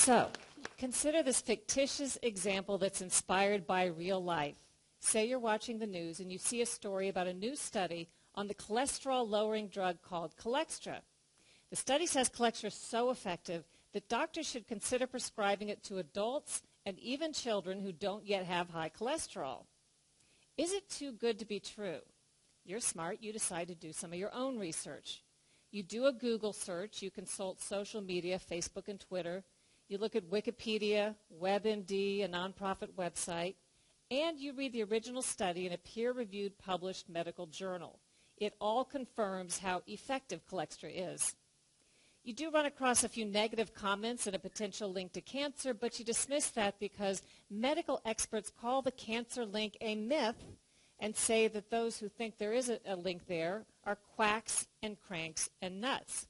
So, consider this fictitious example that's inspired by real life. Say you're watching the news and you see a story about a new study on the cholesterol-lowering drug called Cholextra. The study says Cholextra is so effective that doctors should consider prescribing it to adults and even children who don't yet have high cholesterol. Is it too good to be true? You're smart. You decide to do some of your own research. You do a Google search. You consult social media, Facebook and Twitter. You look at Wikipedia, WebMD, a nonprofit website, and you read the original study in a peer-reviewed published medical journal. It all confirms how effective Cholextra is. You do run across a few negative comments and a potential link to cancer, but you dismiss that because medical experts call the cancer link a myth and say that those who think there is a link there are quacks and cranks and nuts.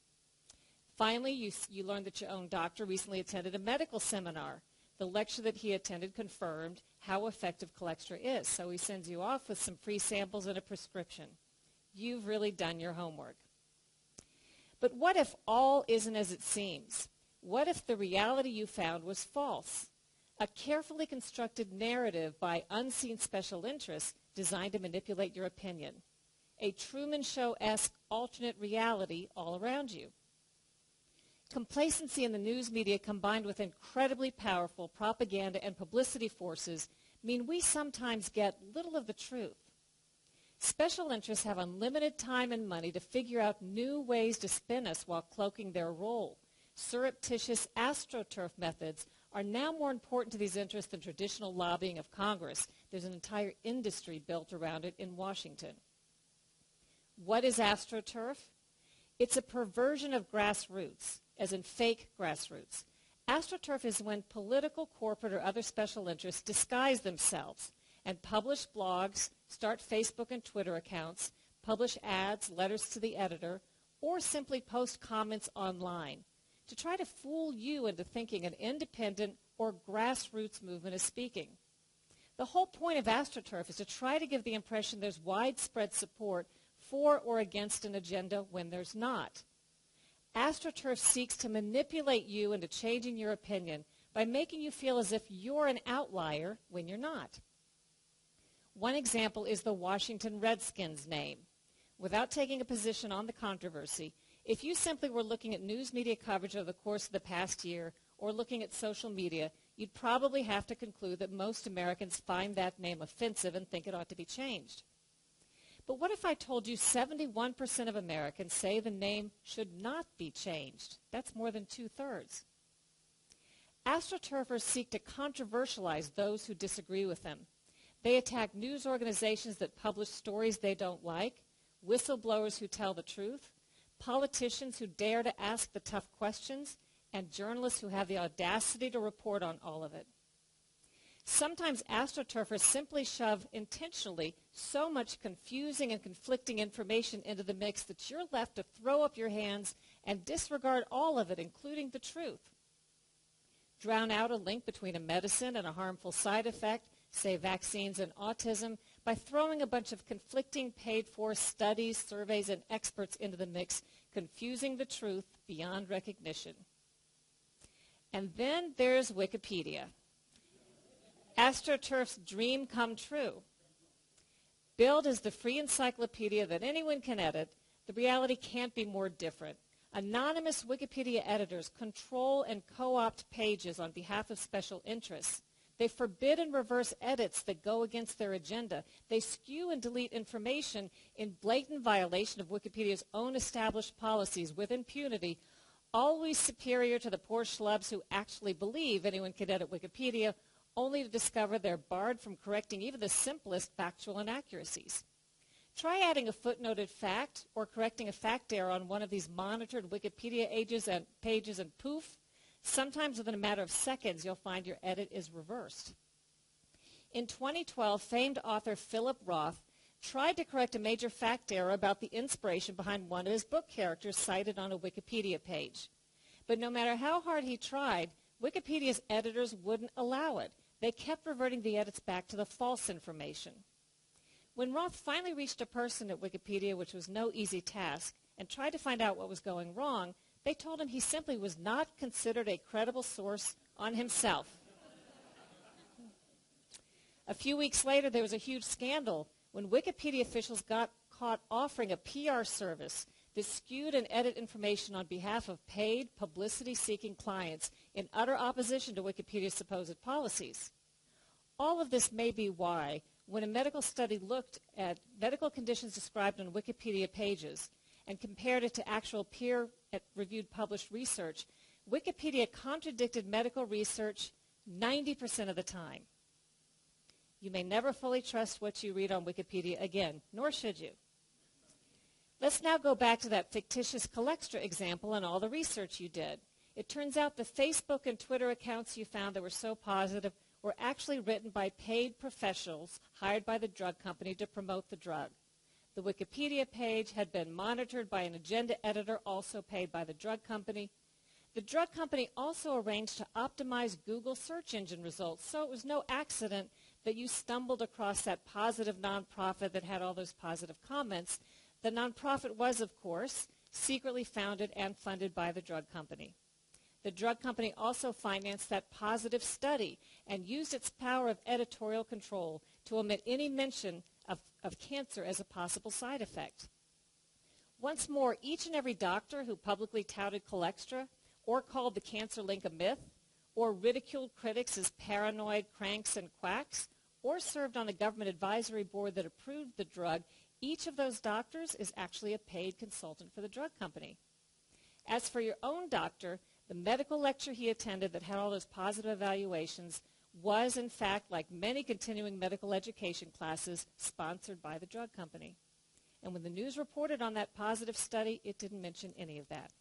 Finally, you learn that your own doctor recently attended a medical seminar. The lecture that he attended confirmed how effective Cholextra is, so he sends you off with some free samples and a prescription. You've really done your homework. But what if all isn't as it seems? What if the reality you found was false? A carefully constructed narrative by unseen special interests designed to manipulate your opinion. A Truman Show-esque alternate reality all around you. Complacency in the news media combined with incredibly powerful propaganda and publicity forces mean we sometimes get little of the truth. Special interests have unlimited time and money to figure out new ways to spin us while cloaking their role. Surreptitious astroturf methods are now more important to these interests than traditional lobbying of Congress. There's an entire industry built around it in Washington. What is astroturf? It's a perversion of grassroots, as in fake grassroots. AstroTurf is when political, corporate, or other special interests disguise themselves and publish blogs, start Facebook and Twitter accounts, publish ads, letters to the editor, or simply post comments online to try to fool you into thinking an independent or grassroots movement is speaking. The whole point of AstroTurf is to try to give the impression there's widespread support for or against an agenda when there's not. AstroTurf seeks to manipulate you into changing your opinion by making you feel as if you're an outlier when you're not. One example is the Washington Redskins name. Without taking a position on the controversy, if you simply were looking at news media coverage over the course of the past year or looking at social media, you'd probably have to conclude that most Americans find that name offensive and think it ought to be changed. But what if I told you 71% of Americans say the name should not be changed? That's more than 2/3. AstroTurfers seek to controversialize those who disagree with them. They attack news organizations that publish stories they don't like, whistleblowers who tell the truth, politicians who dare to ask the tough questions, and journalists who have the audacity to report on all of it. Sometimes AstroTurfers simply shove intentionally so much confusing and conflicting information into the mix that you're left to throw up your hands and disregard all of it, including the truth. Drown out a link between a medicine and a harmful side effect, say vaccines and autism, by throwing a bunch of conflicting paid-for studies, surveys, and experts into the mix, confusing the truth beyond recognition. And then there's Wikipedia. AstroTurf's dream come true. Billed as the free encyclopedia that anyone can edit, the reality can't be more different. Anonymous Wikipedia editors control and co-opt pages on behalf of special interests. They forbid and reverse edits that go against their agenda. They skew and delete information in blatant violation of Wikipedia's own established policies with impunity, always superior to the poor schlubs who actually believe anyone can edit Wikipedia, only to discover they're barred from correcting even the simplest factual inaccuracies. Try adding a footnoted fact or correcting a fact error on one of these monitored Wikipedia pages and poof, sometimes within a matter of seconds you'll find your edit is reversed. In 2012, famed author Philip Roth tried to correct a major fact error about the inspiration behind one of his book characters cited on a Wikipedia page. But no matter how hard he tried, Wikipedia's editors wouldn't allow it. They kept reverting the edits back to the false information. When Roth finally reached a person at Wikipedia, which was no easy task, and tried to find out what was going wrong, they told him he simply was not considered a credible source on himself. A few weeks later, there was a huge scandal when Wikipedia officials got caught offering a PR service that skewed and edited information on behalf of paid, publicity-seeking clients in utter opposition to Wikipedia's supposed policies. All of this may be why, when a medical study looked at medical conditions described on Wikipedia pages and compared it to actual peer-reviewed published research, Wikipedia contradicted medical research 90% of the time. You may never fully trust what you read on Wikipedia again, nor should you. Let's now go back to that fictitious Colextra example and all the research you did. It turns out the Facebook and Twitter accounts you found that were so positive were actually written by paid professionals hired by the drug company to promote the drug. The Wikipedia page had been monitored by an agenda editor also paid by the drug company. The drug company also arranged to optimize Google search engine results, so it was no accident that you stumbled across that positive nonprofit that had all those positive comments. The nonprofit was, of course, secretly founded and funded by the drug company. The drug company also financed that positive study and used its power of editorial control to omit any mention of cancer as a possible side effect. Once more, each and every doctor who publicly touted Colextra or called the cancer link a myth, or ridiculed critics as paranoid cranks and quacks, or served on a government advisory board that approved the drug, each of those doctors is actually a paid consultant for the drug company. As for your own doctor, the medical lecture he attended that had all those positive evaluations was, in fact, like many continuing medical education classes, sponsored by the drug company. And when the news reported on that positive study, it didn't mention any of that.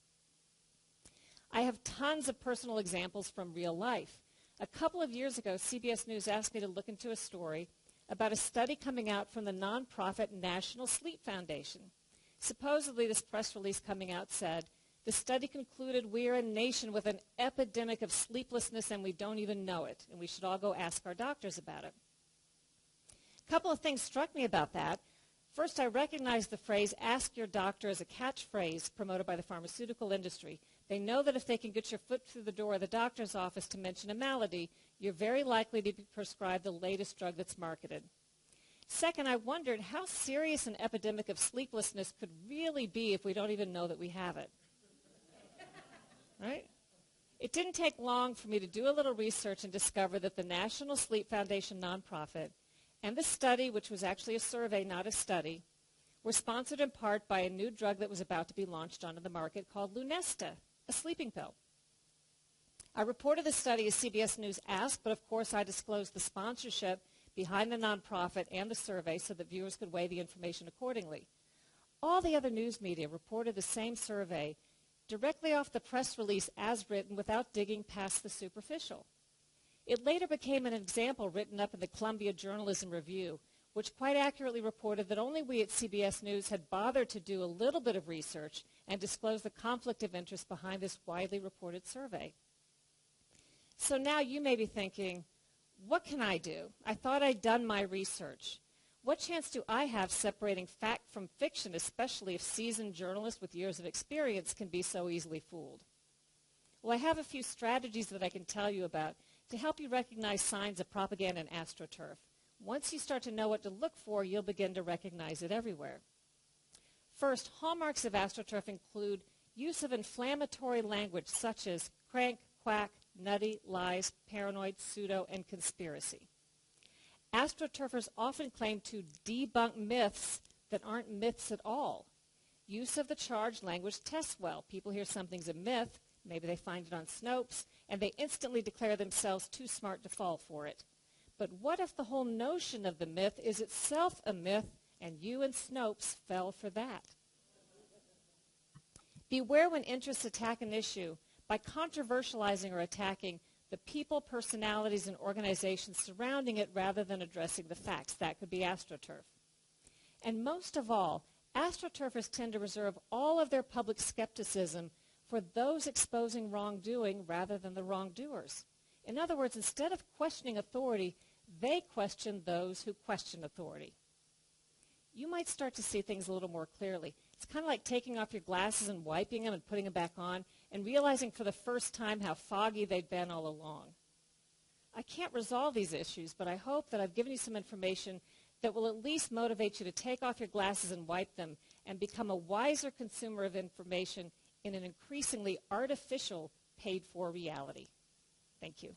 I have tons of personal examples from real life. A couple of years ago, CBS News asked me to look into a story about a study coming out from the nonprofit National Sleep Foundation. Supposedly, this press release coming out said, the study concluded we are a nation with an epidemic of sleeplessness and we don't even know it, and we should all go ask our doctors about it. A couple of things struck me about that. First, I recognized the phrase, ask your doctor, as a catchphrase promoted by the pharmaceutical industry. They know that if they can get your foot through the door of the doctor's office to mention a malady, you're very likely to be prescribed the latest drug that's marketed. Second, I wondered how serious an epidemic of sleeplessness could really be if we don't even know that we have it. Right? It didn't take long for me to do a little research and discover that the National Sleep Foundation nonprofit and the study, which was actually a survey, not a study, were sponsored in part by a new drug that was about to be launched onto the market called Lunesta, a sleeping pill. I reported the study as CBS News asked, but of course I disclosed the sponsorship behind the nonprofit and the survey so that viewers could weigh the information accordingly. All the other news media reported the same survey directly off the press release as written without digging past the superficial. It later became an example written up in the Columbia Journalism Review, which quite accurately reported that only we at CBS News had bothered to do a little bit of research and disclose the conflict of interest behind this widely reported survey. So now you may be thinking, what can I do? I thought I'd done my research. What chance do I have separating fact from fiction, especially if seasoned journalists with years of experience can be so easily fooled? Well, I have a few strategies that I can tell you about to help you recognize signs of propaganda and AstroTurf. Once you start to know what to look for, you'll begin to recognize it everywhere. First, hallmarks of AstroTurf include use of inflammatory language such as crank, quack, nutty, lies, paranoid, pseudo, and conspiracy. AstroTurfers often claim to debunk myths that aren't myths at all. Use of the charged language tests well. People hear something's a myth, maybe they find it on Snopes, and they instantly declare themselves too smart to fall for it. But what if the whole notion of the myth is itself a myth, and you and Snopes fell for that? Beware when interests attack an issue by controversializing or attacking the people, personalities, and organizations surrounding it rather than addressing the facts. That could be AstroTurf. And most of all, AstroTurfers tend to reserve all of their public skepticism for those exposing wrongdoing rather than the wrongdoers. In other words, instead of questioning authority, they question those who question authority. You might start to see things a little more clearly. It's kind of like taking off your glasses and wiping them and putting them back on and realizing for the first time how foggy they'd been all along. I can't resolve these issues, but I hope that I've given you some information that will at least motivate you to take off your glasses and wipe them and become a wiser consumer of information in an increasingly artificial, paid-for reality. Thank you.